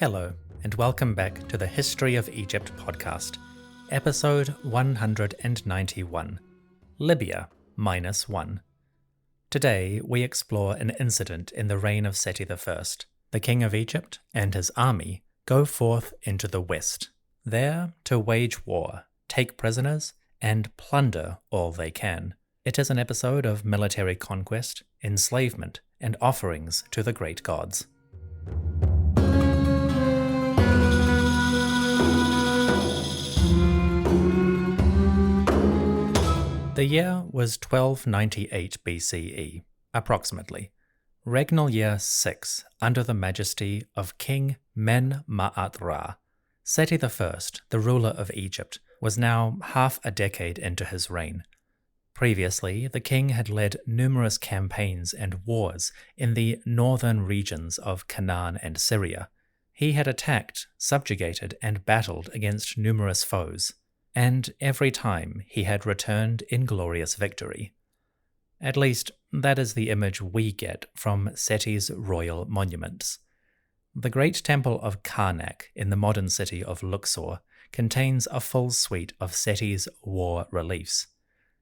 Hello, and welcome back to the History of Egypt podcast, episode 191, Libya -1. Today we explore an incident in the reign of Seti I. The king of Egypt and his army go forth into the west, there to wage war, take prisoners, and plunder all they can. It is an episode of military conquest, enslavement, and offerings to the great gods. The year was 1298 BCE, approximately, regnal year 6 under the majesty of King Men-Ma'at-Ra. Seti I, the ruler of Egypt, was now half a decade into his reign. Previously, the king had led numerous campaigns and wars in the northern regions of Canaan and Syria. He had attacked, subjugated, and battled against numerous foes, and every time he had returned in glorious victory. At least, that is the image we get from Seti's royal monuments. The great temple of Karnak in the modern city of Luxor contains a full suite of Seti's war reliefs.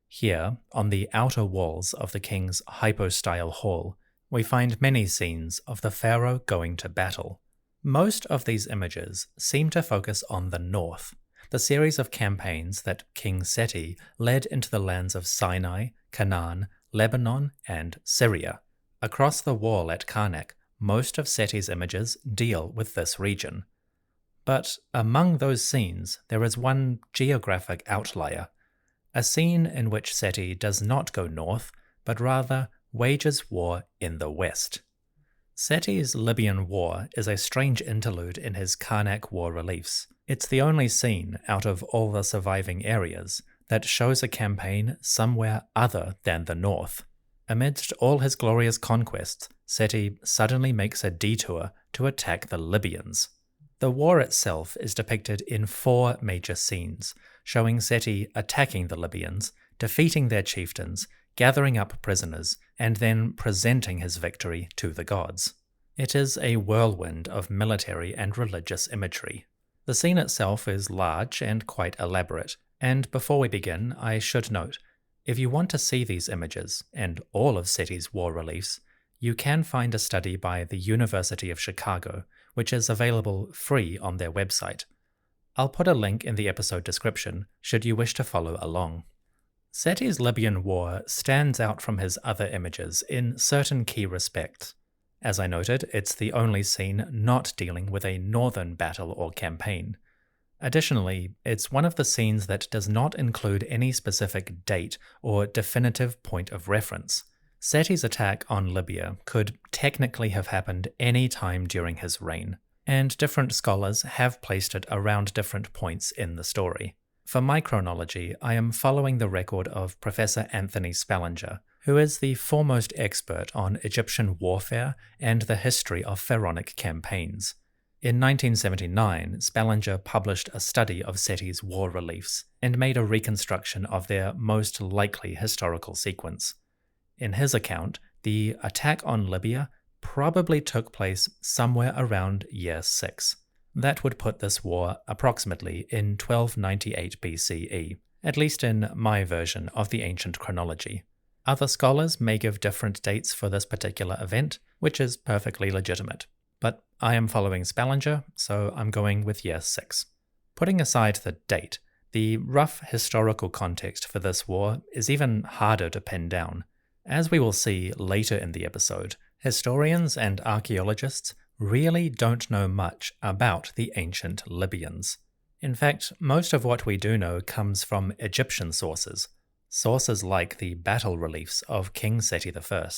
Here, on the outer walls of the king's hypostyle hall, we find many scenes of the pharaoh going to battle. Most of these images seem to focus on the north, the series of campaigns that King Seti led into the lands of Sinai, Canaan, Lebanon, and Syria. Across the wall at Karnak, most of Seti's images deal with this region. But among those scenes, there is one geographic outlier, a scene in which Seti does not go north, but rather wages war in the west. Seti's Libyan war is a strange interlude in his Karnak war reliefs. It's the only scene out of all the surviving areas that shows a campaign somewhere other than the north. Amidst all his glorious conquests, Seti suddenly makes a detour to attack the Libyans. The war itself is depicted in 4 major scenes, showing Seti attacking the Libyans, defeating their chieftains, gathering up prisoners, and then presenting his victory to the gods. It is a whirlwind of military and religious imagery. The scene itself is large and quite elaborate, and before we begin, I should note, if you want to see these images, and all of Seti's war reliefs, you can find a study by the University of Chicago, which is available free on their website. I'll put a link in the episode description should you wish to follow along. Seti's Libyan war stands out from his other images in certain key respects. As I noted, it's the only scene not dealing with a northern battle or campaign. Additionally, it's one of the scenes that does not include any specific date or definitive point of reference. Seti's attack on Libya could technically have happened any time during his reign, and different scholars have placed it around different points in the story. For my chronology, I am following the record of Professor Anthony Spellinger, who is the foremost expert on Egyptian warfare and the history of pharaonic campaigns. In 1979, Spellinger published a study of Seti's war reliefs and made a reconstruction of their most likely historical sequence. In his account, the attack on Libya probably took place somewhere around year 6. That would put this war approximately in 1298 BCE, at least in my version of the ancient chronology. Other scholars may give different dates for this particular event, which is perfectly legitimate. But I am following Spellinger, so I'm going with year 6. Putting aside the date, the rough historical context for this war is even harder to pin down. As we will see later in the episode, historians and archaeologists really don't know much about the ancient Libyans. In fact, most of what we do know comes from Egyptian sources like the battle reliefs of King Seti I.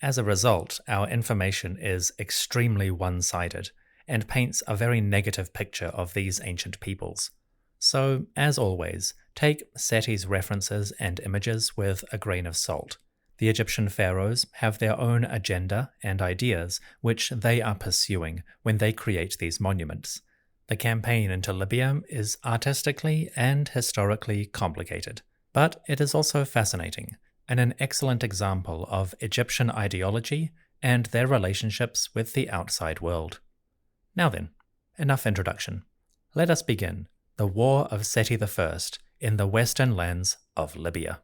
As a result, our information is extremely one-sided and paints a very negative picture of these ancient peoples. So, as always, take Seti's references and images with a grain of salt. The Egyptian pharaohs have their own agenda and ideas which they are pursuing when they create these monuments. The campaign into Libya is artistically and historically complicated, but it is also fascinating and an excellent example of Egyptian ideology and their relationships with the outside world. Now then, Enough introduction. Let us begin the War of Sety I in the western lands of Libya.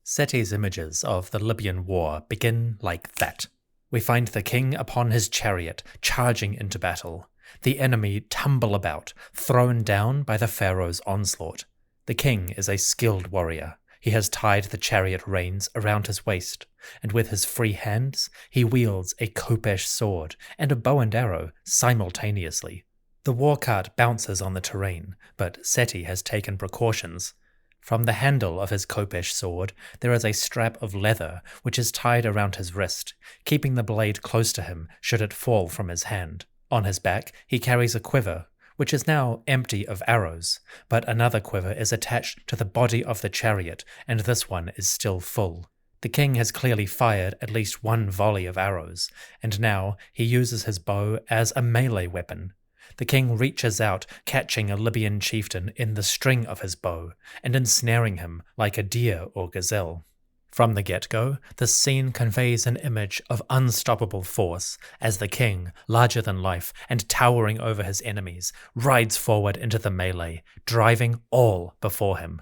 Sety's images of the Libyan war begin like that. We find the king upon his chariot, charging into battle. The enemy tumble about, thrown down by the Pharaoh's onslaught. The king is a skilled warrior. He has tied the chariot reins around his waist, and with his free hands he wields a khopesh sword and a bow and arrow simultaneously. The war cart bounces on the terrain, but Sety has taken precautions. From the handle of his khopesh sword there is a strap of leather which is tied around his wrist, keeping the blade close to him should it fall from his hand. On his back he carries a quiver, which is now empty of arrows, but another quiver is attached to the body of the chariot, and this one is still full. The king has clearly fired at least one volley of arrows, and now he uses his bow as a melee weapon. The king reaches out, catching a Libyan chieftain in the string of his bow, and ensnaring him like a deer or gazelle. From the get-go, the scene conveys an image of unstoppable force as the king, larger than life and towering over his enemies, rides forward into the melee, driving all before him.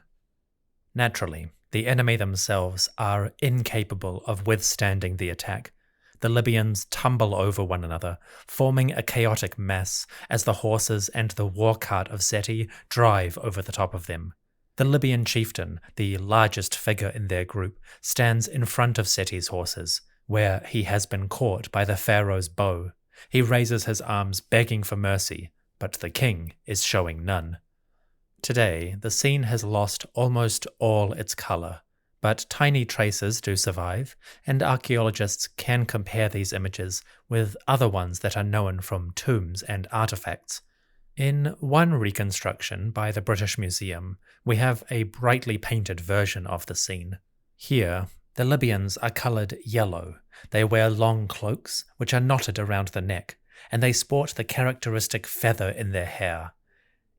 Naturally, the enemy themselves are incapable of withstanding the attack. The Libyans tumble over one another, forming a chaotic mass as the horses and the war cart of Sety drive over the top of them. The Libyan chieftain, the largest figure in their group, stands in front of Sety's horses, where he has been caught by the Pharaoh's bow. He raises his arms begging for mercy, but the king is showing none. Today, the scene has lost almost all its colour, but tiny traces do survive, and archaeologists can compare these images with other ones that are known from tombs and artifacts. In one reconstruction by the British Museum, we have a brightly painted version of the scene. Here, the Libyans are coloured yellow. They wear long cloaks, which are knotted around the neck, and they sport the characteristic feather in their hair.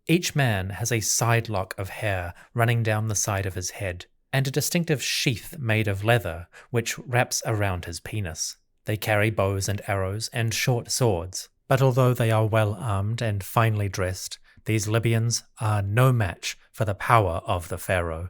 Each man has a side lock of hair running down the side of his head, and a distinctive sheath made of leather which wraps around his penis. They carry bows and arrows and short swords. But although they are well armed and finely dressed, these Libyans are no match for the power of the Pharaoh.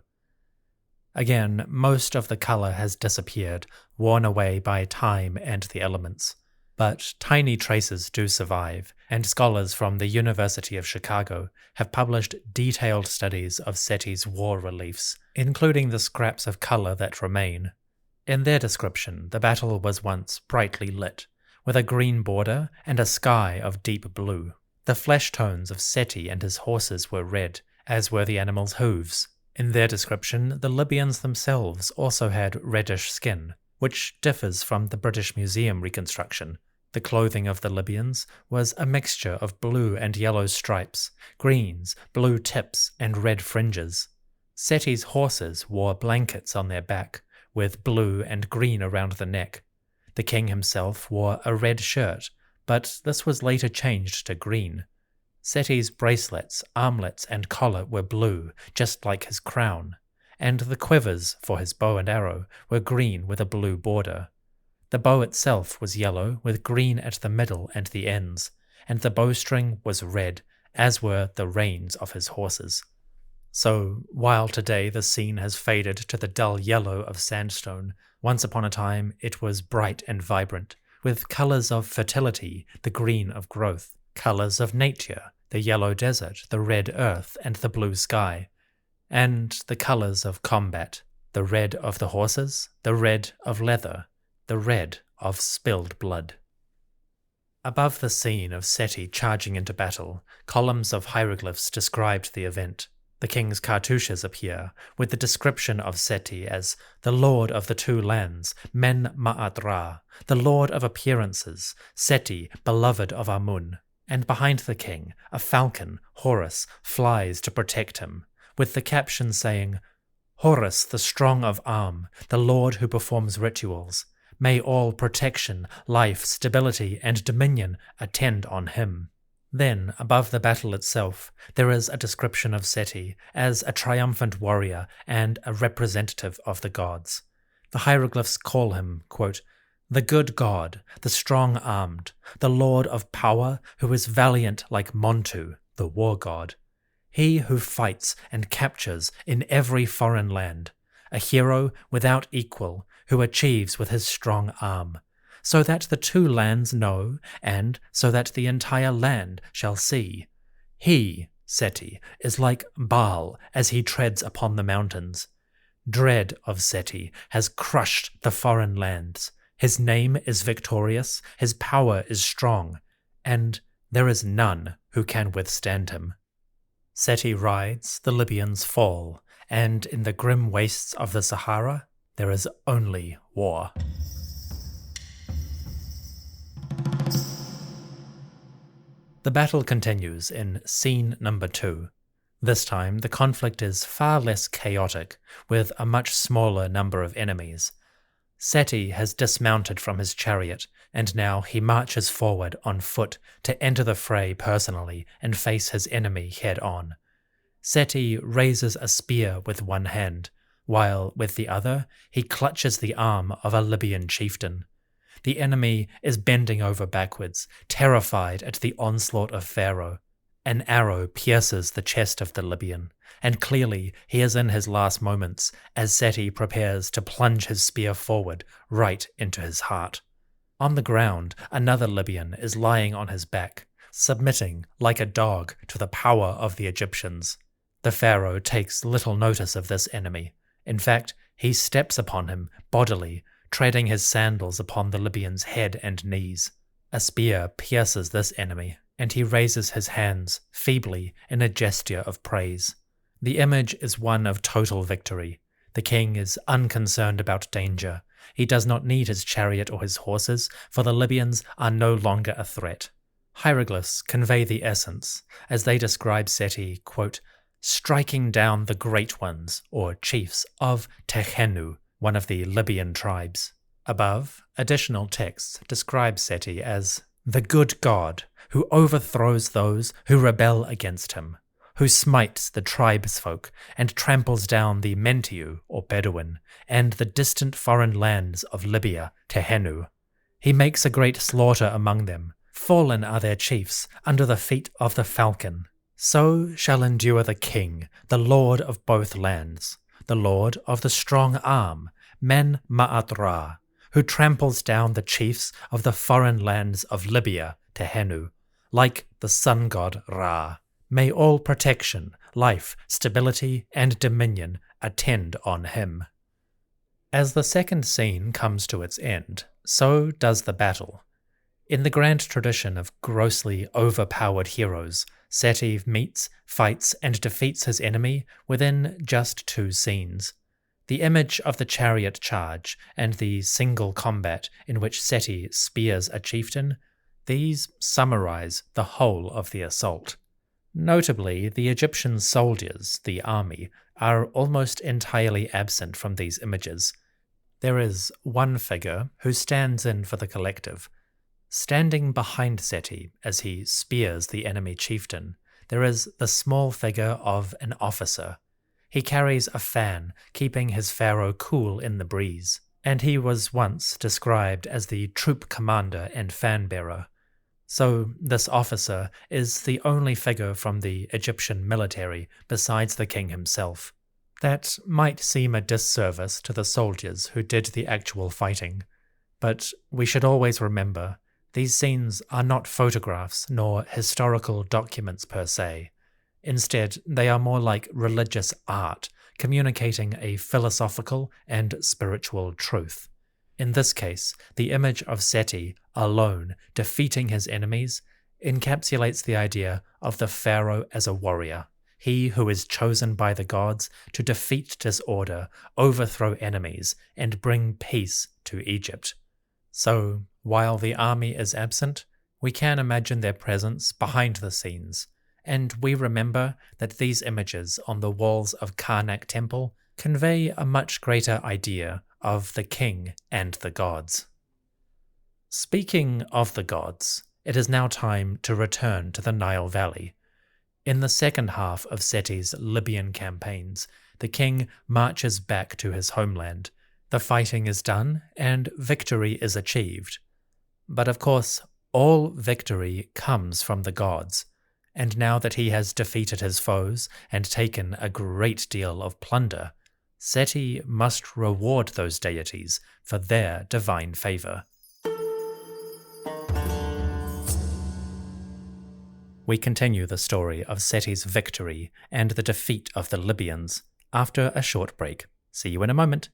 Again, most of the colour has disappeared, worn away by time and the elements. But tiny traces do survive, and scholars from the University of Chicago have published detailed studies of Sety's war reliefs, including the scraps of colour that remain. In their description, the battle was once brightly lit, with a green border and a sky of deep blue. The flesh tones of Sety and his horses were red, as were the animals' hooves. In their description, the Libyans themselves also had reddish skin, which differs from the British Museum reconstruction. The clothing of the Libyans was a mixture of blue and yellow stripes, greens, blue tips, and red fringes. Sety's horses wore blankets on their back, with blue and green around the neck. The king himself wore a red shirt, but this was later changed to green. Sety's bracelets, armlets, and collar were blue, just like his crown, and the quivers for his bow and arrow were green with a blue border. The bow itself was yellow with green at the middle and the ends, and the bowstring was red, as were the reins of his horses. So, while today the scene has faded to the dull yellow of sandstone, once upon a time it was bright and vibrant, with colours of fertility, the green of growth, colours of nature, the yellow desert, the red earth, and the blue sky, and the colours of combat, the red of the horses, the red of leather, the red of spilled blood. Above the scene of Sety charging into battle, columns of hieroglyphs described the event. The king's cartouches appear, with the description of Sety as the lord of the two lands, Men Ma'at Ra, the lord of appearances, Sety, beloved of Amun. And behind the king, a falcon, Horus, flies to protect him, with the caption saying, Horus, the strong of arm, the lord who performs rituals. May all protection, life, stability, and dominion attend on him. Then, above the battle itself, there is a description of Sety as a triumphant warrior and a representative of the gods. The hieroglyphs call him, quote, The good God, the strong-armed, the Lord of power, who is valiant like Montu, the war god. He who fights and captures in every foreign land, a hero without equal, who achieves with his strong arm, so that the two lands know, and so that the entire land shall see. He, Seti, is like Baal as he treads upon the mountains. Dread of Seti has crushed the foreign lands. His name is victorious, his power is strong, and there is none who can withstand him. Seti rides, the Libyans fall, and in the grim wastes of the Sahara, there is only war. The battle continues in scene number 2. This time, the conflict is far less chaotic, with a much smaller number of enemies. Seti has dismounted from his chariot, and now he marches forward on foot to enter the fray personally and face his enemy head-on. Seti raises a spear with one hand, while with the other he clutches the arm of a Libyan chieftain. The enemy is bending over backwards, terrified at the onslaught of Pharaoh. An arrow pierces the chest of the Libyan, and clearly he is in his last moments as Seti prepares to plunge his spear forward right into his heart. On the ground, another Libyan is lying on his back, submitting like a dog to the power of the Egyptians. The Pharaoh takes little notice of this enemy. In fact, he steps upon him bodily, treading his sandals upon the Libyan's head and knees. A spear pierces this enemy, and he raises his hands feebly in a gesture of praise. The image is one of total victory. The king is unconcerned about danger. He does not need his chariot or his horses, for the Libyans are no longer a threat. Hieroglyphs convey the essence, as they describe Seti, quote, striking down the great ones, or chiefs, of Tehenu, one of the Libyan tribes. Above, additional texts describe Seti as the good God, who overthrows those who rebel against him, who smites the tribesfolk and tramples down the Mentiu, or Bedouin, and the distant foreign lands of Libya, Tehenu. He makes a great slaughter among them. Fallen are their chiefs under the feet of the falcon. So shall endure the king, the lord of both lands, the lord of the strong arm, Men Ma'at Ra, who tramples down the chiefs of the foreign lands of Libya, Tehenu, like the sun god Ra. May all protection, life, stability, and dominion attend on him. As the second scene comes to its end, so does the battle. In the grand tradition of grossly overpowered heroes, Seti meets, fights, and defeats his enemy within just 2 scenes. The image of the chariot charge and the single combat in which Seti spears a chieftain, these summarize the whole of the assault. Notably, the Egyptian soldiers, the army, are almost entirely absent from these images. There is one figure who stands in for the collective. Standing behind Seti as he spears the enemy chieftain, there is the small figure of an officer. He carries a fan, keeping his pharaoh cool in the breeze, and he was once described as the troop commander and fan-bearer. So this officer is the only figure from the Egyptian military besides the king himself. That might seem a disservice to the soldiers who did the actual fighting, but we should always remember these scenes are not photographs nor historical documents per se. Instead, they are more like religious art, communicating a philosophical and spiritual truth. In this case, the image of Seti, alone, defeating his enemies, encapsulates the idea of the pharaoh as a warrior, he who is chosen by the gods to defeat disorder, overthrow enemies, and bring peace to Egypt. So, while the army is absent, we can imagine their presence behind the scenes, and we remember that these images on the walls of Karnak Temple convey a much greater idea of the king and the gods. Speaking of the gods, it is now time to return to the Nile Valley. In the second half of Seti's Libyan campaigns, the king marches back to his homeland, The fighting is done and victory is achieved. But of course, all victory comes from the gods, and now that he has defeated his foes and taken a great deal of plunder, Seti must reward those deities for their divine favor. We continue the story of Seti's victory and the defeat of the Libyans after a short break. See you in a moment.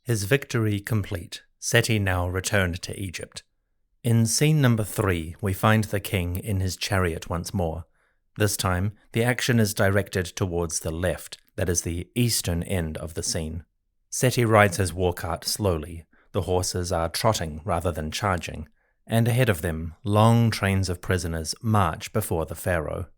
His victory complete, Seti now returned to Egypt. In scene number 3, we find the king in his chariot once more. This time, the action is directed towards the left, that is the eastern end of the scene. Seti rides his war cart slowly. The horses are trotting rather than charging, and ahead of them, long trains of prisoners march before the pharaoh.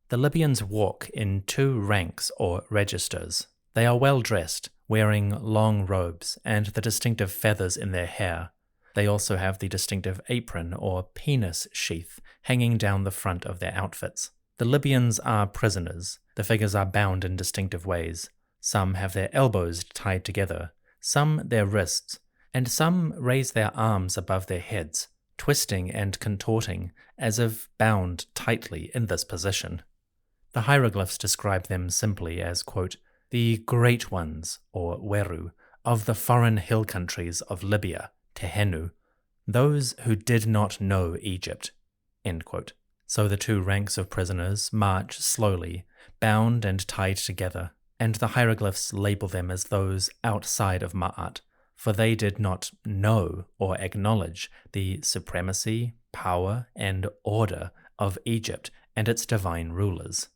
The Libyans walk in 2 ranks or registers. They are well dressed, wearing long robes and the distinctive feathers in their hair. They also have the distinctive apron or penis sheath hanging down the front of their outfits. The Libyans are prisoners. The figures are bound in distinctive ways. Some have their elbows tied together, some their wrists, and some raise their arms above their heads, twisting and contorting as if bound tightly in this position. The hieroglyphs describe them simply as, quote, the great ones, or Weru, of the foreign hill countries of Libya, Tehenu, those who did not know Egypt, end quote. So the 2 ranks of prisoners march slowly, bound and tied together, and the hieroglyphs label them as those outside of Ma'at, for they did not know or acknowledge the supremacy, power, and order of Egypt and its divine rulers.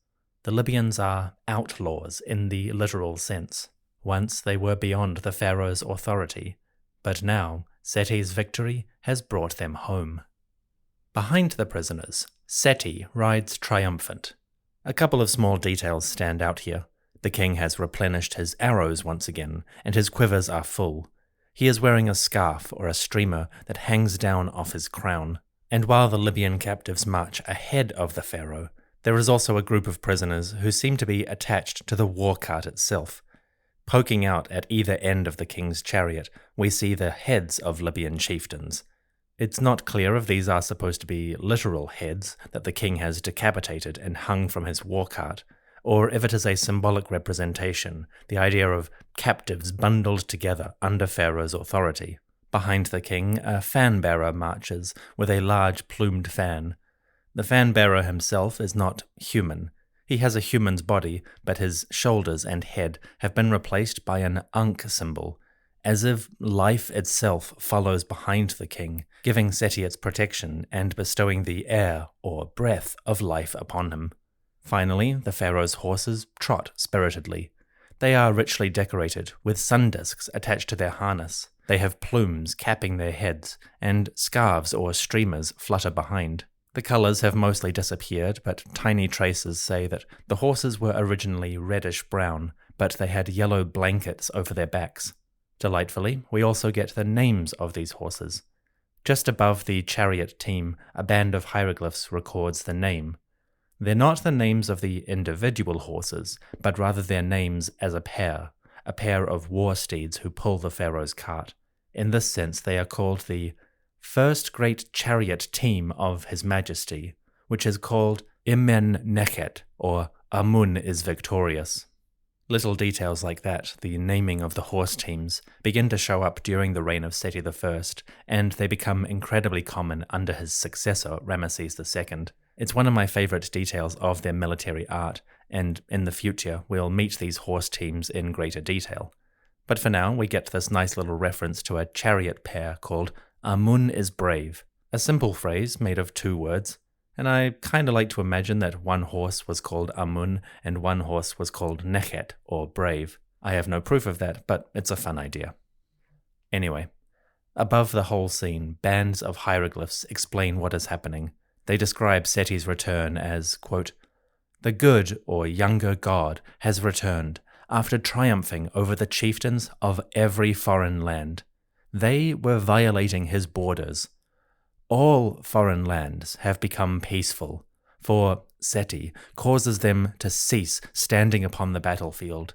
The Libyans are outlaws in the literal sense. Once they were beyond the pharaoh's authority, but now Seti's victory has brought them home. Behind the prisoners, Seti rides triumphant. A couple of small details stand out here. The king has replenished his arrows once again, and his quivers are full. He is wearing a scarf or a streamer that hangs down off his crown. And while the Libyan captives march ahead of the pharaoh, there is also a group of prisoners who seem to be attached to the war cart itself. Poking out at either end of the king's chariot, we see the heads of Libyan chieftains. It's not clear if these are supposed to be literal heads that the king has decapitated and hung from his war cart, or if it is a symbolic representation, the idea of captives bundled together under Pharaoh's authority. Behind the king, a fan-bearer marches with a large plumed fan. The fan-bearer himself is not human. He has a human's body, but his shoulders and head have been replaced by an Ankh symbol, as if life itself follows behind the king, giving Seti its protection and bestowing the air or breath of life upon him. Finally, the pharaoh's horses trot spiritedly. They are richly decorated, with sun discs attached to their harness. They have plumes capping their heads, and scarves or streamers flutter behind. The colors have mostly disappeared, but tiny traces say that the horses were originally reddish-brown, but they had yellow blankets over their backs. Delightfully, we also get the names of these horses. Just above the chariot team, a band of hieroglyphs records the name. They're not the names of the individual horses, but rather their names as a pair of war steeds who pull the pharaoh's cart. In this sense, they are called the first great chariot team of His Majesty, which is called Imen Neket, or Amun is victorious. Little details like that, the naming of the horse teams, begin to show up during the reign of Seti I, and they become incredibly common under his successor, Ramesses II. It's one of my favorite details of their military art, and in the future we'll meet these horse teams in greater detail. But for now, we get this nice little reference to a chariot pair called Amun is brave, a simple phrase made of 2 words, and I kinda like to imagine that one horse was called Amun and one horse was called Nechet, or brave. I have no proof of that, but it's a fun idea. Anyway, above the whole scene, bands of hieroglyphs explain what is happening. They describe Seti's return as, quote, "The good or younger god has returned after triumphing over the chieftains of every foreign land. They were violating his borders. All foreign lands have become peaceful, for Seti, causes them to cease standing upon the battlefield.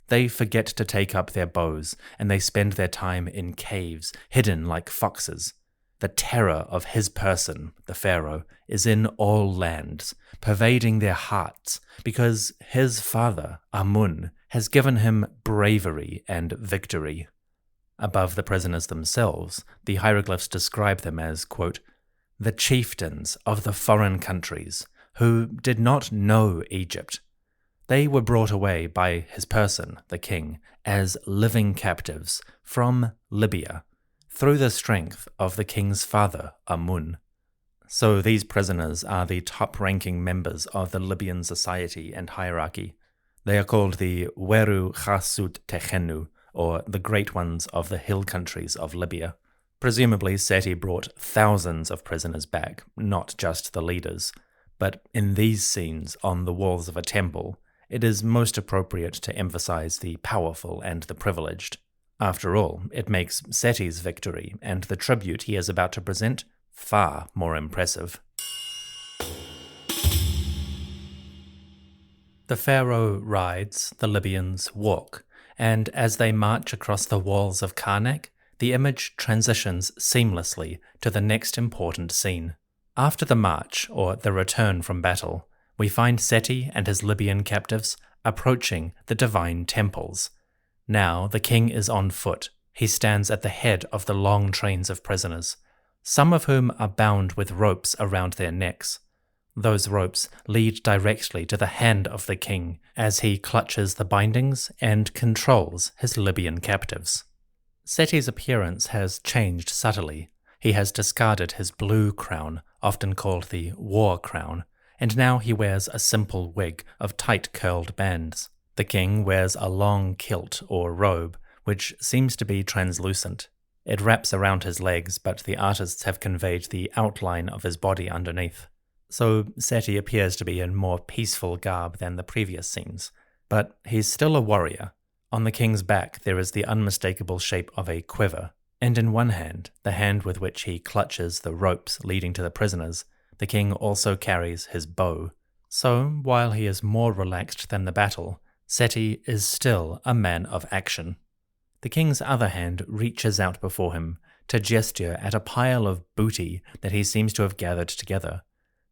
They forget to take up their bows, and they spend their time in caves, hidden like foxes. The terror of his person, the Pharaoh, is in all lands, pervading their hearts, because his father, Amun, has given him bravery and victory. Above the prisoners themselves, the hieroglyphs describe them as, quote, the chieftains of the foreign countries, who did not know Egypt. They were brought away by his person, the king, as living captives from Libya, through the strength of the king's father, Amun. So these prisoners are the top-ranking members of the Libyan society and hierarchy. They are called the Weru Chasut Techenu, or the Great Ones of the hill countries of Libya. Presumably, Seti brought thousands of prisoners back, not just the leaders. But in these scenes on the walls of a temple, it is most appropriate to emphasize the powerful and the privileged. After all, it makes Seti's victory and the tribute he is about to present far more impressive. The Pharaoh rides, the Libyans walk, and as they march across the walls of Karnak, the image transitions seamlessly to the next important scene. After the march, or the return from battle, we find Seti and his Libyan captives approaching the divine temples. Now the king is on foot. He stands at the head of the long trains of prisoners, some of whom are bound with ropes around their necks. Those ropes lead directly to the hand of the king as he clutches the bindings and controls his Libyan captives. Seti's appearance has changed subtly. He has discarded his blue crown, often called the war crown, and now he wears a simple wig of tight curled bands. The king wears a long kilt or robe, which seems to be translucent. It wraps around his legs, but the artists have conveyed the outline of his body underneath. So Seti appears to be in more peaceful garb than the previous scenes, but he's still a warrior. On the king's back there is the unmistakable shape of a quiver, and in one hand, the hand with which he clutches the ropes leading to the prisoners, the king also carries his bow. So, while he is more relaxed than the battle, Seti is still a man of action. The king's other hand reaches out before him to gesture at a pile of booty that he seems to have gathered together.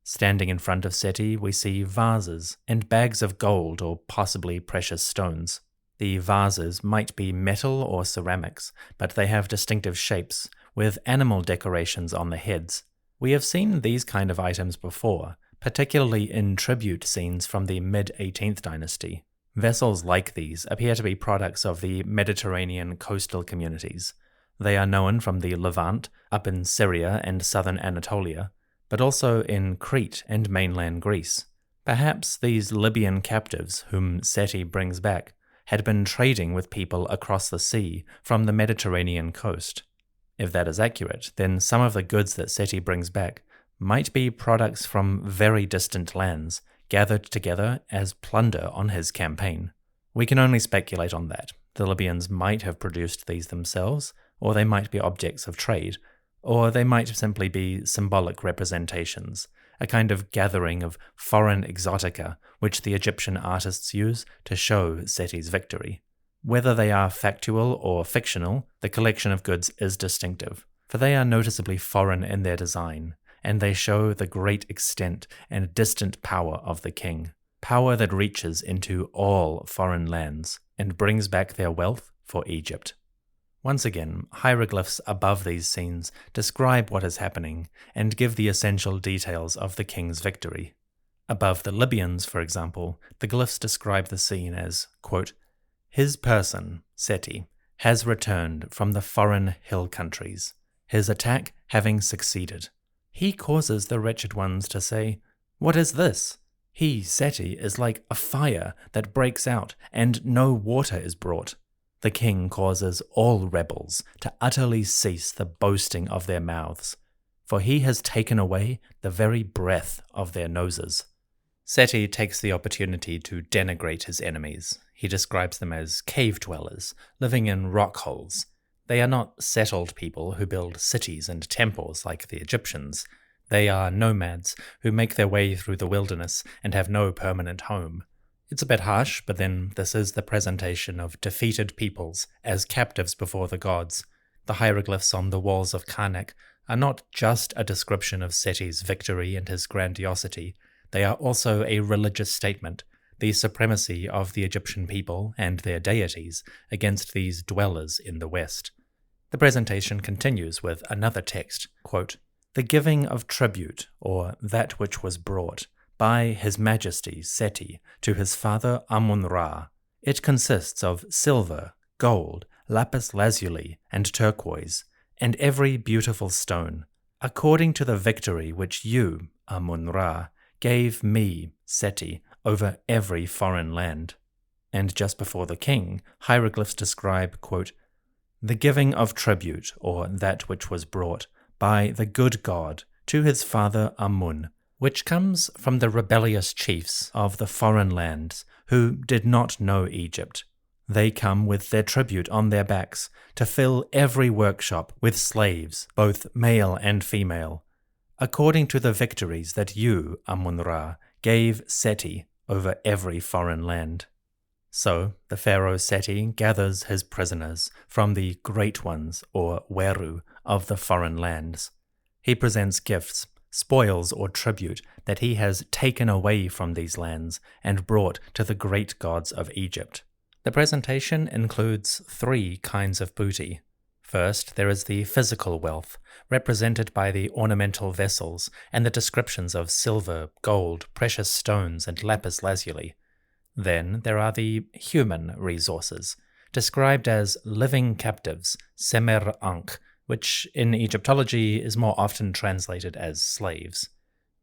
Standing in front of Seti, we see vases and bags of gold or possibly precious stones. The vases might be metal or ceramics, but they have distinctive shapes, with animal decorations on the heads. We have seen these kind of items before, particularly in tribute scenes from the mid-18th dynasty. Vessels like these appear to be products of the Mediterranean coastal communities. They are known from the Levant, up in Syria and southern Anatolia, but also in Crete and mainland Greece. Perhaps these Libyan captives, whom Seti brings back, had been trading with people across the sea from the Mediterranean coast. If that is accurate, then some of the goods that Seti brings back might be products from very distant lands, gathered together as plunder on his campaign. We can only speculate on that. The Libyans might have produced these themselves, or they might be objects of trade, or they might simply be symbolic representations, a kind of gathering of foreign exotica which the Egyptian artists use to show Seti's victory. Whether they are factual or fictional, the collection of goods is distinctive, for they are noticeably foreign in their design, and they show the great extent and distant power of the king, power that reaches into all foreign lands and brings back their wealth for Egypt. Once again, hieroglyphs above these scenes describe what is happening and give the essential details of the king's victory. Above the Libyans, for example, the glyphs describe the scene as, quote, his person, Seti, has returned from the foreign hill countries, his attack having succeeded. He causes the wretched ones to say, what is this? He, Seti, is like a fire that breaks out and no water is brought. The king causes all rebels to utterly cease the boasting of their mouths, for he has taken away the very breath of their noses. Seti takes the opportunity to denigrate his enemies. He describes them as cave dwellers, living in rock holes. They are not settled people who build cities and temples like the Egyptians. They are nomads who make their way through the wilderness and have no permanent home. It's a bit harsh, but then this is the presentation of defeated peoples as captives before the gods. The hieroglyphs on the walls of Karnak are not just a description of Seti's victory and his grandiosity, they are also a religious statement, the supremacy of the Egyptian people and their deities against these dwellers in the West. The presentation continues with another text, quote, "The giving of tribute, or that which was brought, by His Majesty Seti to his father Amun-Ra. It consists of silver, gold, lapis lazuli, and turquoise, and every beautiful stone, according to the victory which you, Amun-Ra, gave me, Seti, over every foreign land." And just before the king, hieroglyphs describe, quote, "The giving of tribute, or that which was brought, by the good God to his father Amun, which comes from the rebellious chiefs of the foreign lands who did not know Egypt. They come with their tribute on their backs to fill every workshop with slaves, both male and female, according to the victories that you, Amun-Ra, gave Seti over every foreign land." So the pharaoh Seti gathers his prisoners from the great ones, or weru, of the foreign lands. He presents gifts, spoils or tribute that he has taken away from these lands and brought to the great gods of Egypt. The presentation includes three kinds of booty. First, there is the physical wealth, represented by the ornamental vessels and the descriptions of silver, gold, precious stones, and lapis lazuli. Then there are the human resources, described as living captives, semer ankh, which in Egyptology is more often translated as slaves.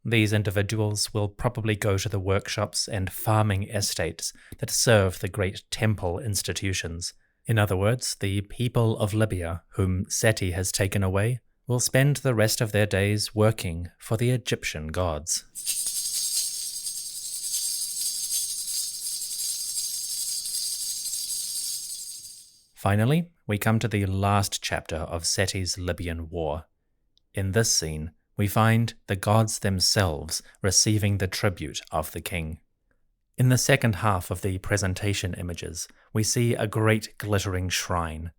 These individuals will probably go to the workshops and farming estates that serve the great temple institutions. In other words, the people of Libya, whom Seti has taken away, will spend the rest of their days working for the Egyptian gods. Finally, we come to the last chapter of Seti's Libyan war. In this scene, we find the gods themselves receiving the tribute of the king. In the second half of the presentation images, we see a great glittering shrine.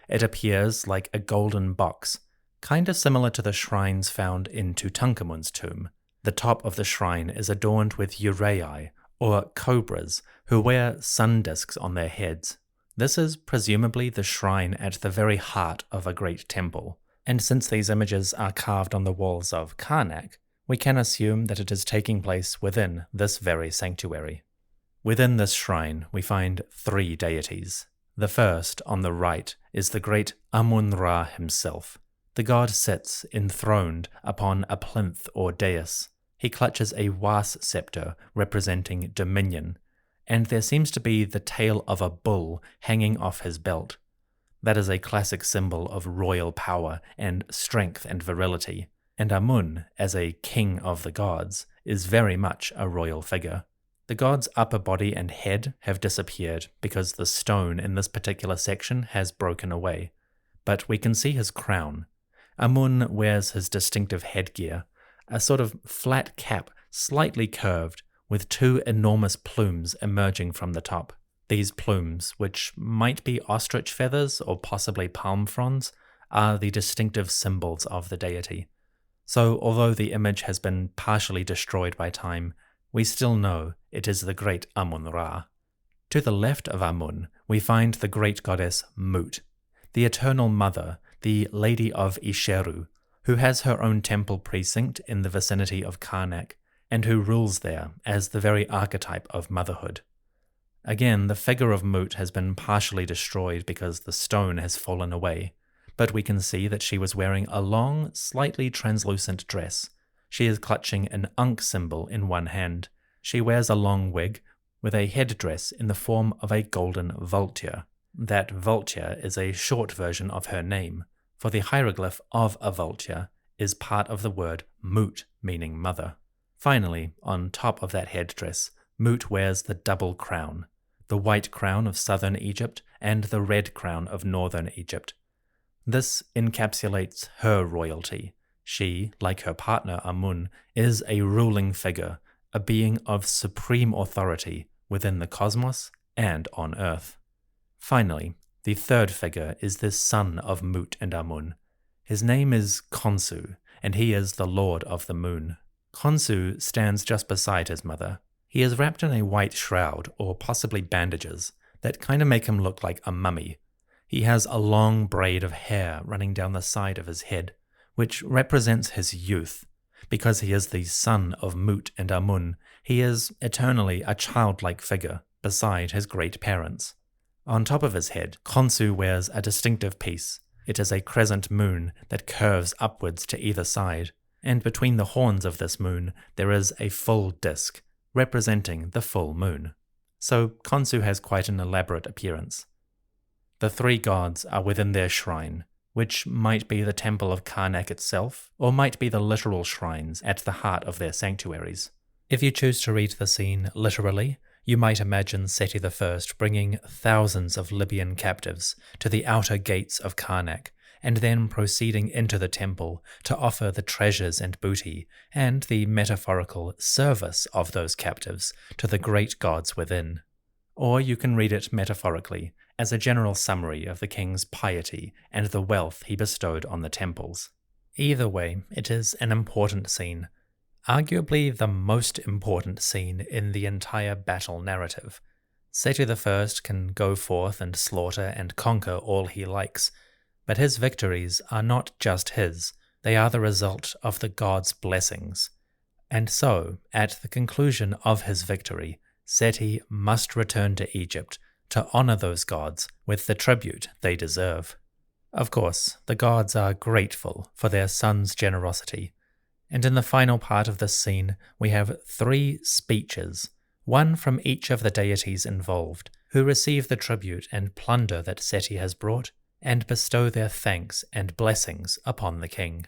It appears like a golden box, kind of similar to the shrines found in Tutankhamun's tomb. The top of the shrine is adorned with uraei, or cobras, who wear sun discs on their heads. This is presumably the shrine at the very heart of a great temple, and since these images are carved on the walls of Karnak, we can assume that it is taking place within this very sanctuary. Within this shrine, we find three deities. The first, on the right, is the great Amun-Ra himself. The god sits enthroned upon a plinth or dais. He clutches a was scepter representing dominion, and there seems to be the tail of a bull hanging off his belt. That is a classic symbol of royal power and strength and virility, and Amun, as a king of the gods, is very much a royal figure. The god's upper body and head have disappeared because the stone in this particular section has broken away, but we can see his crown. Amun wears his distinctive headgear, a sort of flat cap slightly curved, with two enormous plumes emerging from the top. These plumes, which might be ostrich feathers or possibly palm fronds, are the distinctive symbols of the deity. So although the image has been partially destroyed by time, we still know it is the great Amun-Ra. To the left of Amun, we find the great goddess Mut, the eternal mother, the Lady of Isheru, who has her own temple precinct in the vicinity of Karnak, and who rules there as the very archetype of motherhood. Again, the figure of Mut has been partially destroyed because the stone has fallen away, but we can see that she was wearing a long, slightly translucent dress. She is clutching an Ankh symbol in one hand. She wears a long wig with a headdress in the form of a golden vulture. That vulture is a short version of her name, for the hieroglyph of a vulture is part of the word Mut, meaning mother. Finally, on top of that headdress, Mut wears the double crown, the white crown of southern Egypt and the red crown of northern Egypt. This encapsulates her royalty, She, like her partner Amun, is a ruling figure, a being of supreme authority within the cosmos and on Earth. Finally, the third figure is the son of Mut and Amun. His name is Khonsu, and he is the lord of the moon. Khonsu stands just beside his mother. He is wrapped in a white shroud, or possibly bandages, that kind of make him look like a mummy. He has a long braid of hair running down the side of his head, which represents his youth. Because he is the son of Mut and Amun, he is eternally a childlike figure beside his great parents. On top of his head, Khonsu wears a distinctive piece. It is a crescent moon that curves upwards to either side, and between the horns of this moon there is a full disk, representing the full moon. So Khonsu has quite an elaborate appearance. The three gods are within their shrine, which might be the temple of Karnak itself, or might be the literal shrines at the heart of their sanctuaries. If you choose to read the scene literally, you might imagine Sety I bringing thousands of Libyan captives to the outer gates of Karnak, and then proceeding into the temple to offer the treasures and booty, and the metaphorical service of those captives to the great gods within. Or you can read it metaphorically, as a general summary of the king's piety and the wealth he bestowed on the temples. Either way, it is an important scene. Arguably the most important scene in the entire battle narrative. Sety I can go forth and slaughter and conquer all he likes, but his victories are not just his, they are the result of the gods' blessings. And so, at the conclusion of his victory, Sety must return to Egypt to honor those gods with the tribute they deserve. Of course, the gods are grateful for their son's generosity, and in the final part of this scene we have 3 speeches, one from each of the deities involved, who receive the tribute and plunder that Sety has brought, and bestow their thanks and blessings upon the king.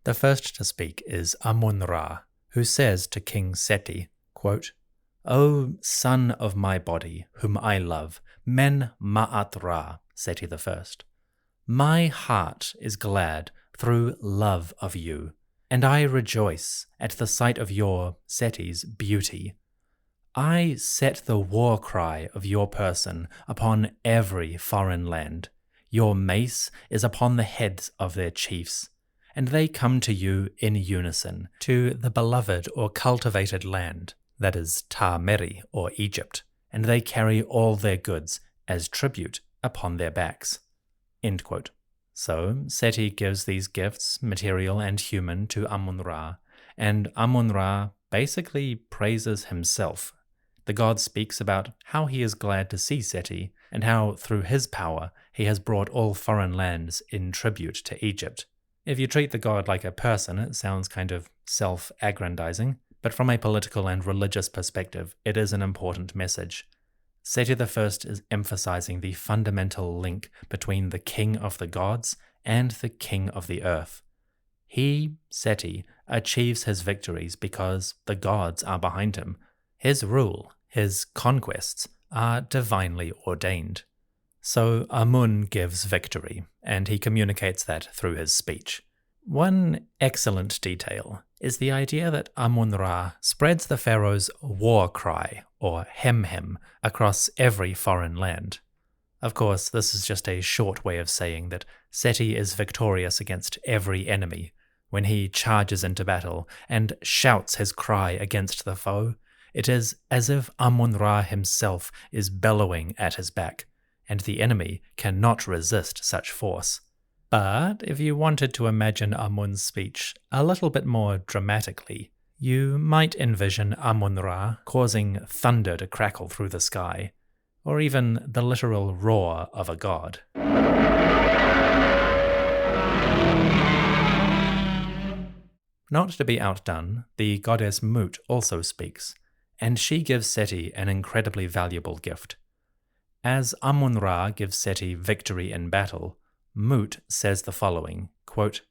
The first to speak is Amun-Ra, who says to King Sety, quote, "O son of my body, whom I love, Men Ma'at-Ra, Sety I, my heart is glad through love of you, and I rejoice at the sight of your, Sety's, beauty. I set the war cry of your person upon every foreign land. Your mace is upon the heads of their chiefs, and they come to you in unison, to the beloved or cultivated land, that is Ta-Meri or Egypt, and they carry all their goods as tribute upon their backs." End quote. So Sety gives these gifts, material and human, to Amun-Ra, and Amun-Ra basically praises himself. The god speaks about how he is glad to see Sety, and how through his power he has brought all foreign lands in tribute to Egypt. If you treat the god like a person, it sounds kind of self-aggrandizing, but from a political and religious perspective, it is an important message. Sety I is emphasizing the fundamental link between the king of the gods and the king of the earth. He, Sety, achieves his victories because the gods are behind him. His rule, his conquests, are divinely ordained. So Amun gives victory, and he communicates that through his speech. One excellent detail is the idea that Amun-Ra spreads the pharaoh's war cry, or hem-hem, across every foreign land. Of course, this is just a short way of saying that Sety is victorious against every enemy. When he charges into battle and shouts his cry against the foe, it is as if Amun-Ra himself is bellowing at his back, and the enemy cannot resist such force. But if you wanted to imagine Amun's speech a little bit more dramatically, you might envision Amun-Ra causing thunder to crackle through the sky, or even the literal roar of a god. Not to be outdone, the goddess Mut also speaks, and she gives Sety an incredibly valuable gift. As Amun-Ra gives Sety victory in battle, Mut says the following, quote,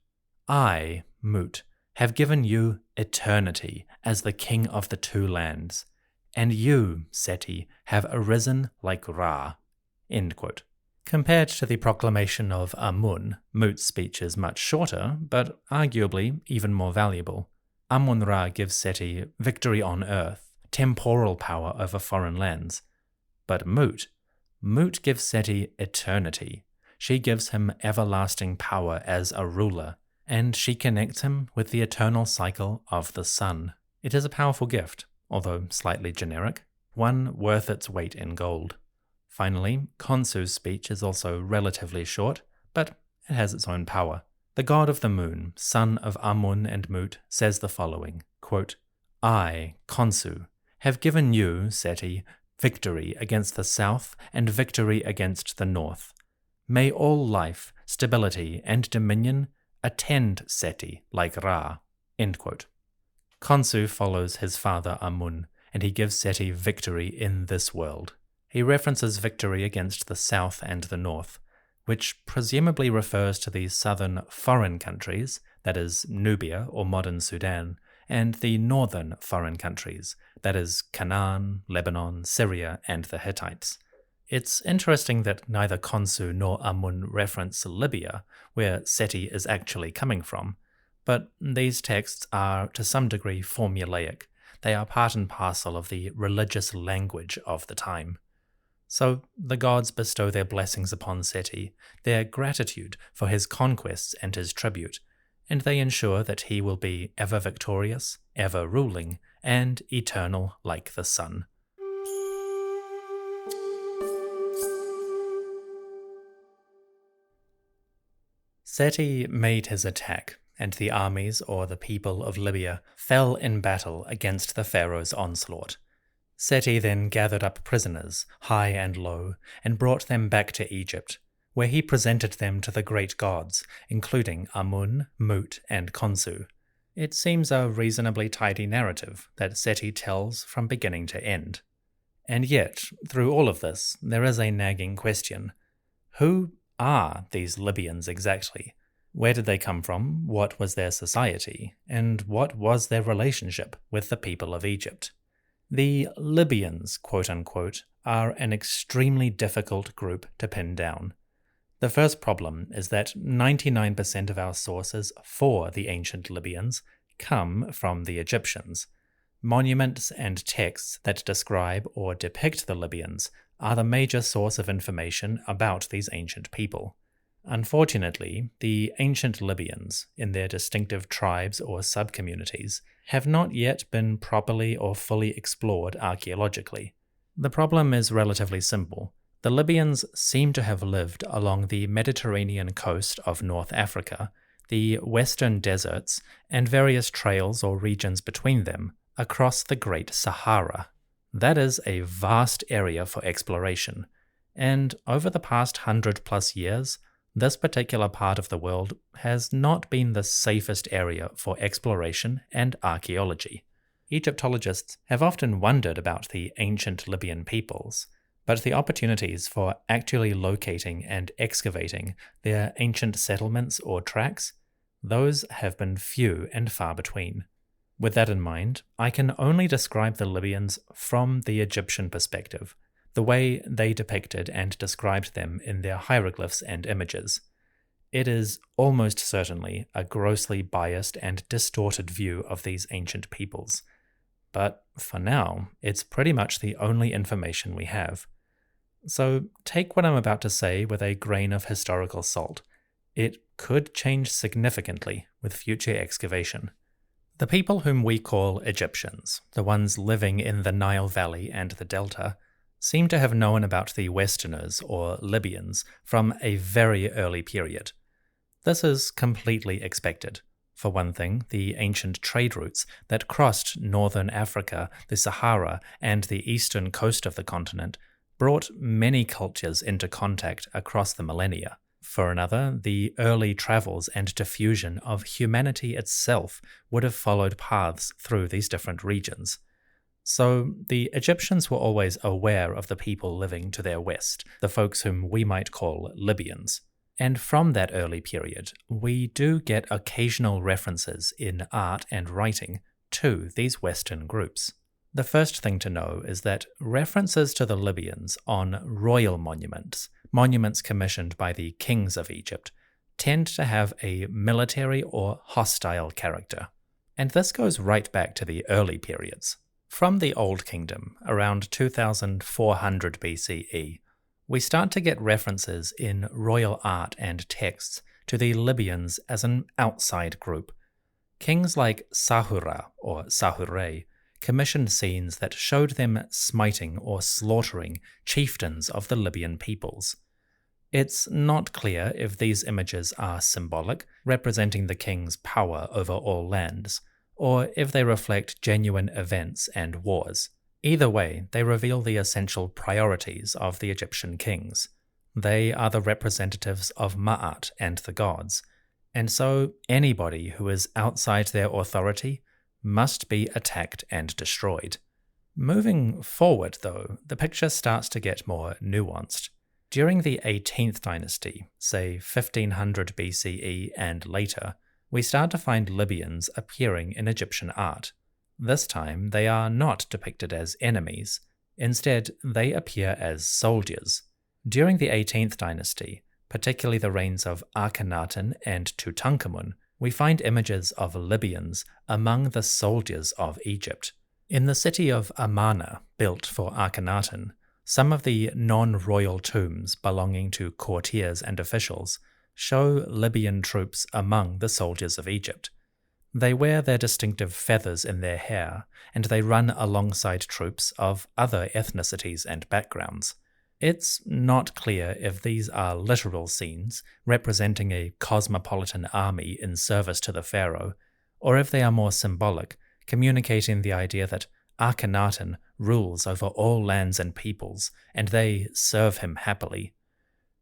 "I, Mut, have given you eternity as the king of the 2 lands, and you, Sety, have arisen like Ra." End quote. Compared to the proclamation of Amun, Mut's speech is much shorter, but arguably even more valuable. Amun-Ra gives Seti victory on earth, temporal power over foreign lands. But Mut gives Seti eternity. She gives him everlasting power as a ruler, and she connects him with the eternal cycle of the sun. It is a powerful gift, although slightly generic, one worth its weight in gold. Finally, Khonsu's speech is also relatively short, but it has its own power. The god of the moon, son of Amun and Mut, says the following, quote, I, Khonsu, have given you, Seti, victory against the south and victory against the north. May all life, stability, and dominion attend Seti like Ra. End quote. Khonsu follows his father Amun, and he gives Seti victory in this world. He references victory against the south and the north, which presumably refers to the southern foreign countries, that is, Nubia or modern Sudan, and the northern foreign countries, that is, Canaan, Lebanon, Syria, and the Hittites. It's interesting that neither Khonsu nor Amun reference Libya, where Seti is actually coming from, but these texts are to some degree formulaic. They are part and parcel of the religious language of the time. So the gods bestow their blessings upon Seti, their gratitude for his conquests and his tribute, and they ensure that he will be ever victorious, ever ruling, and eternal like the sun. Seti made his attack, and the armies or the people of Libya fell in battle against the pharaoh's onslaught. Seti then gathered up prisoners, high and low, and brought them back to Egypt, where he presented them to the great gods, including Amun, Mut, and Khonsu. It seems a reasonably tidy narrative that Seti tells from beginning to end. And yet, through all of this, there is a nagging question. Who are these Libyans exactly? Where did they come from? What was their society? And what was their relationship with the people of Egypt? The Libyans, quote-unquote, are an extremely difficult group to pin down. The first problem is that 99% of our sources for the ancient Libyans come from the Egyptians. Monuments and texts that describe or depict the Libyans are the major source of information about these ancient people. Unfortunately, the ancient Libyans, in their distinctive tribes or subcommunities, have not yet been properly or fully explored archaeologically. The problem is relatively simple. The Libyans seem to have lived along the Mediterranean coast of North Africa, the western deserts, and various trails or regions between them, across the Great Sahara. That is a vast area for exploration, and over the past 100+ years, this particular part of the world has not been the safest area for exploration and archaeology. Egyptologists have often wondered about the ancient Libyan peoples, but the opportunities for actually locating and excavating their ancient settlements or tracks, those have been few and far between. With that in mind, I can only describe the Libyans from the Egyptian perspective, the way they depicted and described them in their hieroglyphs and images. It is almost certainly a grossly biased and distorted view of these ancient peoples. But for now, it's pretty much the only information we have. So take what I'm about to say with a grain of historical salt. It could change significantly with future excavation. The people whom we call Egyptians, the ones living in the Nile Valley and the Delta, seem to have known about the Westerners, or Libyans, from a very early period. This is completely expected. For one thing, the ancient trade routes that crossed northern Africa, the Sahara, and the eastern coast of the continent brought many cultures into contact across the millennia. For another, the early travels and diffusion of humanity itself would have followed paths through these different regions. So the Egyptians were always aware of the people living to their west, the folks whom we might call Libyans. And from that early period, we do get occasional references in art and writing to these Western groups. The first thing to know is that references to the Libyans on royal monuments, monuments commissioned by the kings of Egypt tend to have a military or hostile character. And this goes right back to the early periods. From the Old Kingdom, around 2400 BCE, we start to get references in royal art and texts to the Libyans as an outside group. Kings like Sahura or Sahure commissioned scenes that showed them smiting or slaughtering chieftains of the Libyan peoples. It's not clear if these images are symbolic, representing the king's power over all lands, or if they reflect genuine events and wars. Either way, they reveal the essential priorities of the Egyptian kings. They are the representatives of Ma'at and the gods, and so anybody who is outside their authority must be attacked and destroyed. Moving forward, though, the picture starts to get more nuanced. During the 18th dynasty, say 1500 BCE and later, we start to find Libyans appearing in Egyptian art. This time, they are not depicted as enemies. Instead, they appear as soldiers. During the 18th dynasty, particularly the reigns of Akhenaten and Tutankhamun, we find images of Libyans among the soldiers of Egypt. In the city of Amarna, built for Akhenaten, some of the non-royal tombs belonging to courtiers and officials show Libyan troops among the soldiers of Egypt. They wear their distinctive feathers in their hair, and they run alongside troops of other ethnicities and backgrounds. It's not clear if these are literal scenes representing a cosmopolitan army in service to the pharaoh, or if they are more symbolic, communicating the idea that Akhenaten rules over all lands and peoples, and they serve him happily.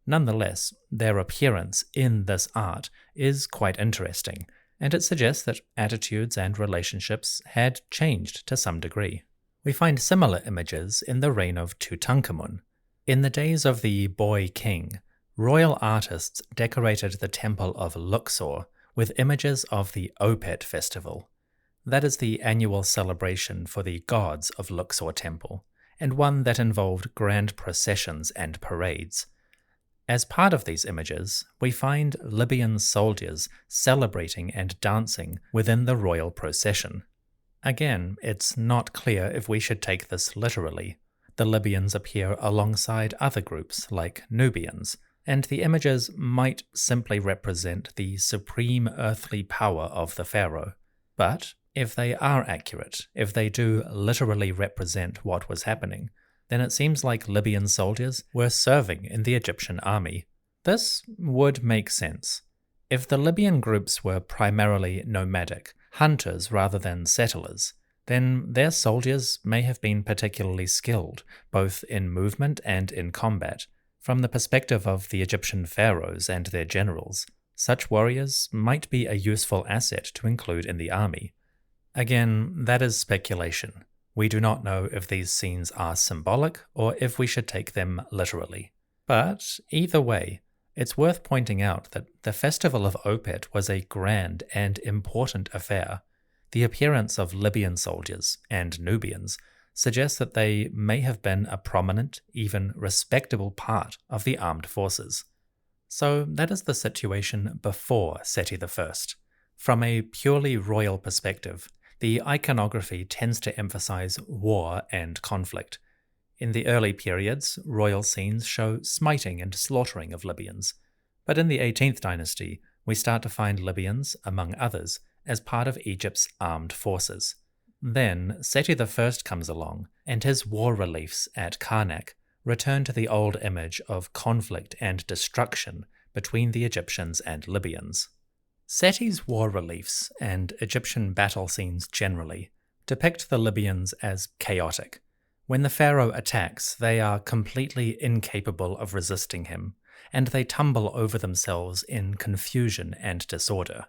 Nonetheless, their appearance in this art is quite interesting, and it suggests that attitudes and relationships had changed to some degree. We find similar images in the reign of Tutankhamun. In the days of the boy king, royal artists decorated the temple of Luxor with images of the Opet festival. That is the annual celebration for the gods of Luxor temple, and one that involved grand processions and parades. As part of these images, we find Libyan soldiers celebrating and dancing within the royal procession. Again, it's not clear if we should take this literally. The Libyans appear alongside other groups like Nubians, and the images might simply represent the supreme earthly power of the pharaoh. But if they are accurate, if they do literally represent what was happening, then it seems like Libyan soldiers were serving in the Egyptian army. This would make sense. If the Libyan groups were primarily nomadic, hunters rather than settlers, then their soldiers may have been particularly skilled, both in movement and in combat. From the perspective of the Egyptian pharaohs and their generals, such warriors might be a useful asset to include in the army. Again, that is speculation. We do not know if these scenes are symbolic or if we should take them literally. But either way, it's worth pointing out that the Festival of Opet was a grand and important affair. The appearance of Libyan soldiers and Nubians suggests that they may have been a prominent, even respectable part of the armed forces. So that is the situation before Sety I. From a purely royal perspective, the iconography tends to emphasize war and conflict. In the early periods, royal scenes show smiting and slaughtering of Libyans. But in the 18th dynasty, we start to find Libyans, among others, as part of Egypt's armed forces. Then Sety I comes along, and his war reliefs at Karnak return to the old image of conflict and destruction between the Egyptians and Libyans. Sety's war reliefs, and Egyptian battle scenes generally, depict the Libyans as chaotic. When the pharaoh attacks, they are completely incapable of resisting him, and they tumble over themselves in confusion and disorder.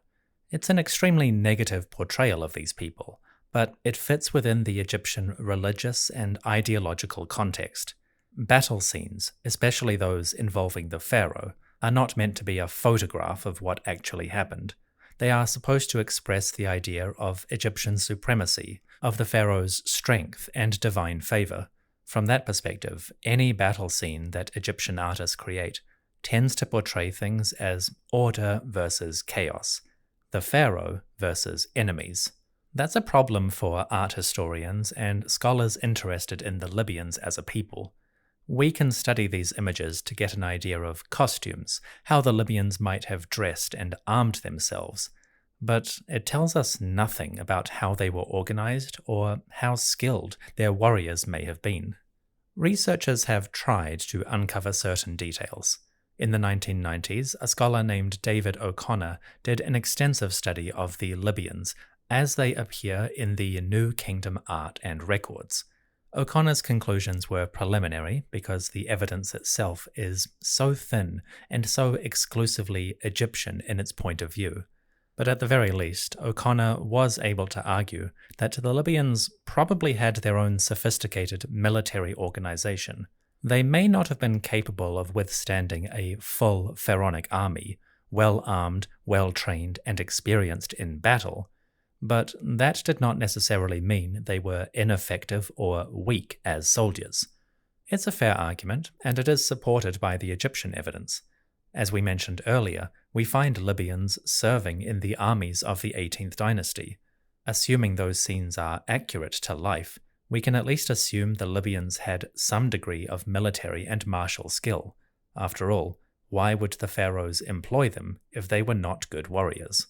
It's an extremely negative portrayal of these people, but it fits within the Egyptian religious and ideological context. Battle scenes, especially those involving the pharaoh, are not meant to be a photograph of what actually happened. They are supposed to express the idea of Egyptian supremacy, of the pharaoh's strength and divine favor. From that perspective, any battle scene that Egyptian artists create tends to portray things as order versus chaos, the pharaoh versus enemies. That's a problem for art historians and scholars interested in the Libyans as a people. We can study these images to get an idea of costumes, how the Libyans might have dressed and armed themselves, but it tells us nothing about how they were organized or how skilled their warriors may have been. Researchers have tried to uncover certain details. In the 1990s, a scholar named David O'Connor did an extensive study of the Libyans as they appear in the New Kingdom art and records. O'Connor's conclusions were preliminary because the evidence itself is so thin and so exclusively Egyptian in its point of view. But at the very least, O'Connor was able to argue that the Libyans probably had their own sophisticated military organization. They may not have been capable of withstanding a full pharaonic army, well-armed, well-trained, and experienced in battle, but that did not necessarily mean they were ineffective or weak as soldiers. It's a fair argument, and it is supported by the Egyptian evidence. As we mentioned earlier, we find Libyans serving in the armies of the 18th dynasty. Assuming those scenes are accurate to life, we can at least assume the Libyans had some degree of military and martial skill. After all, why would the pharaohs employ them if they were not good warriors?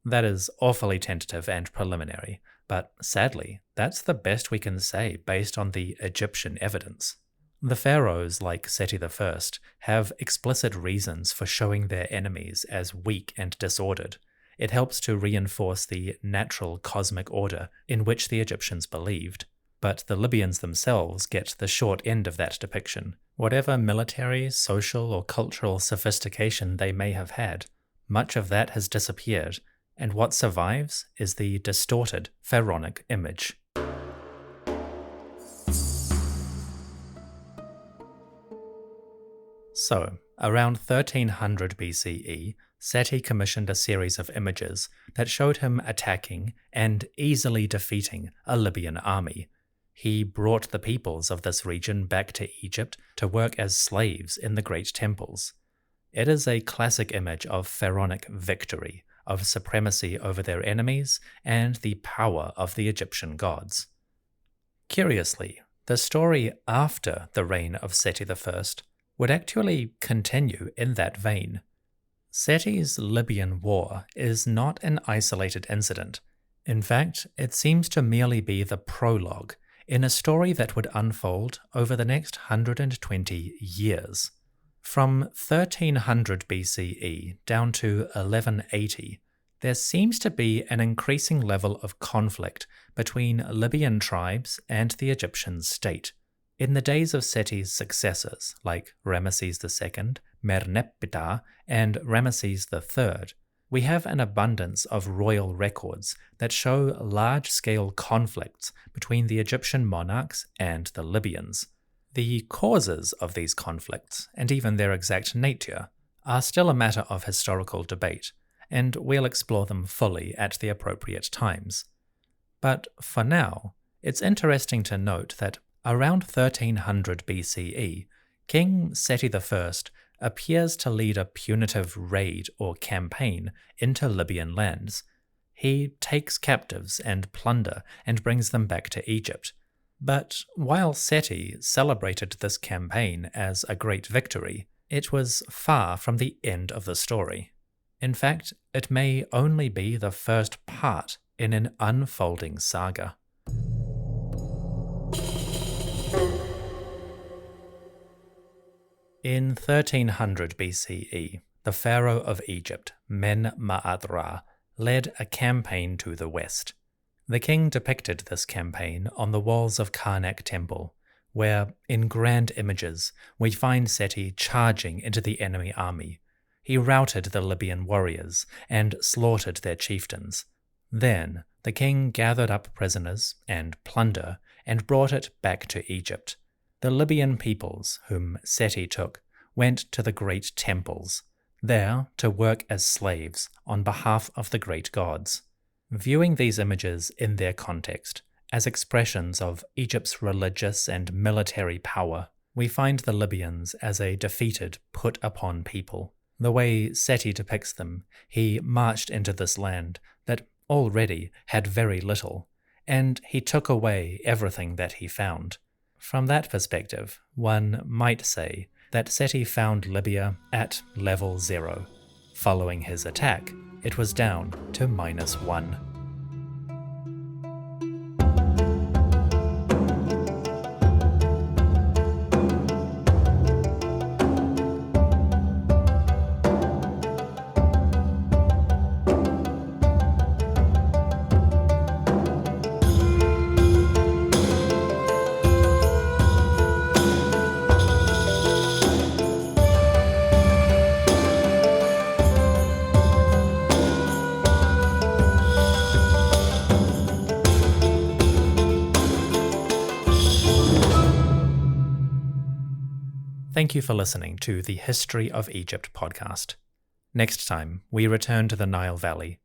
That is awfully tentative and preliminary, but sadly, that's the best we can say based on the Egyptian evidence. The pharaohs, like Sety I, have explicit reasons for showing their enemies as weak and disordered. It helps to reinforce the natural cosmic order in which the Egyptians believed. But the Libyans themselves get the short end of that depiction. Whatever military, social, or cultural sophistication they may have had, much of that has disappeared, and what survives is the distorted pharaonic image. So, around 1300 BCE, Seti commissioned a series of images that showed him attacking and easily defeating a Libyan army. He brought the peoples of this region back to Egypt to work as slaves in the great temples. It is a classic image of pharaonic victory, of supremacy over their enemies, and the power of the Egyptian gods. Curiously, the story after the reign of Sety I would actually continue in that vein. Seti's Libyan War is not an isolated incident. In fact, it seems to merely be the prologue in a story that would unfold over the next 120 years. From 1300 BCE down to 1180, there seems to be an increasing level of conflict between Libyan tribes and the Egyptian state. In the days of Seti's successors, like Ramesses II, Merneptah, and Ramesses III, we have an abundance of royal records that show large-scale conflicts between the Egyptian monarchs and the Libyans. The causes of these conflicts, and even their exact nature, are still a matter of historical debate, and we'll explore them fully at the appropriate times. But for now, it's interesting to note that around 1300 BCE, King Sety I appears to lead a punitive raid or campaign into Libyan lands. He takes captives and plunder and brings them back to Egypt. But while Sety celebrated this campaign as a great victory, it was far from the end of the story. In fact, it may only be the first part in an unfolding saga. In 1300 BCE, the Pharaoh of Egypt, Men-Ma'at-Ra, led a campaign to the west. The king depicted this campaign on the walls of Karnak Temple, where, in grand images, we find Sety charging into the enemy army. He routed the Libyan warriors and slaughtered their chieftains. Then, the king gathered up prisoners and plunder and brought it back to Egypt. The Libyan peoples, whom Sety took, went to the great temples, there to work as slaves on behalf of the great gods. Viewing these images in their context, As expressions of Egypt's religious and military power, we find the Libyans as a defeated, put-upon people. The way Seti depicts them, he marched into this land that already had very little, and he took away everything that he found. From that perspective, one might say that Seti found Libya at level 0. Following his attack, it was down to -1. Thank you for listening to the History of Egypt podcast. Next time, we return to the Nile Valley.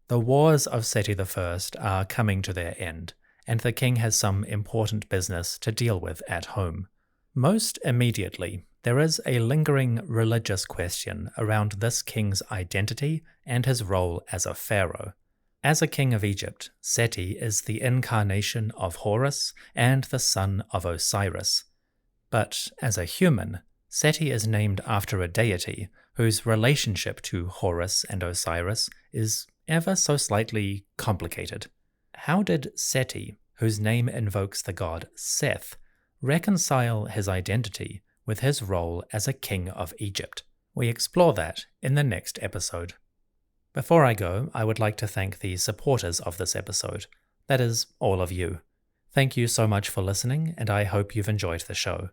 The wars of Seti I are coming to their end, and the king has some important business to deal with at home. Most immediately, there is a lingering religious question around this king's identity and his role as a pharaoh. As a king of Egypt, Seti is the incarnation of Horus and the son of Osiris. But as a human, Seti is named after a deity whose relationship to Horus and Osiris is ever so slightly complicated. How did Seti, whose name invokes the god Seth, reconcile his identity with his role as a king of Egypt? We explore that in the next episode. Before I go, I would like to thank the supporters of this episode. That is, all of you. Thank you so much for listening, and I hope you've enjoyed the show.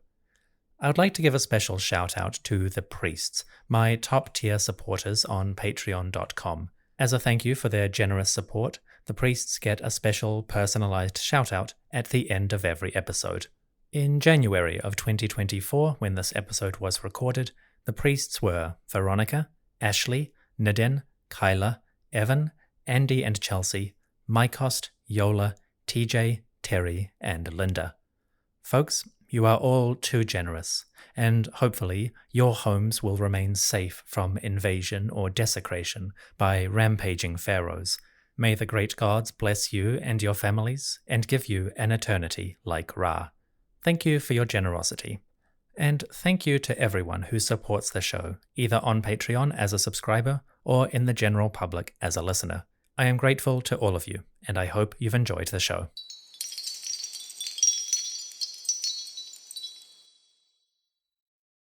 I would like to give a special shout out to the priests, my top tier supporters on patreon.com. As a thank you for their generous support, the priests get a special personalized shout out at the end of every episode. In January of 2024, when this episode was recorded, the priests were Veronica, Ashley, Nadine, Kyla, Evan, Andy and Chelsea, Mykost, Yola, TJ, Terry, and Linda. Folks, you are all too generous, and hopefully your homes will remain safe from invasion or desecration by rampaging pharaohs. May the great gods bless you and your families, and give you an eternity like Ra. Thank you for your generosity. And thank you to everyone who supports the show, either on Patreon as a subscriber or in the general public as a listener. I am grateful to all of you, and I hope you've enjoyed the show.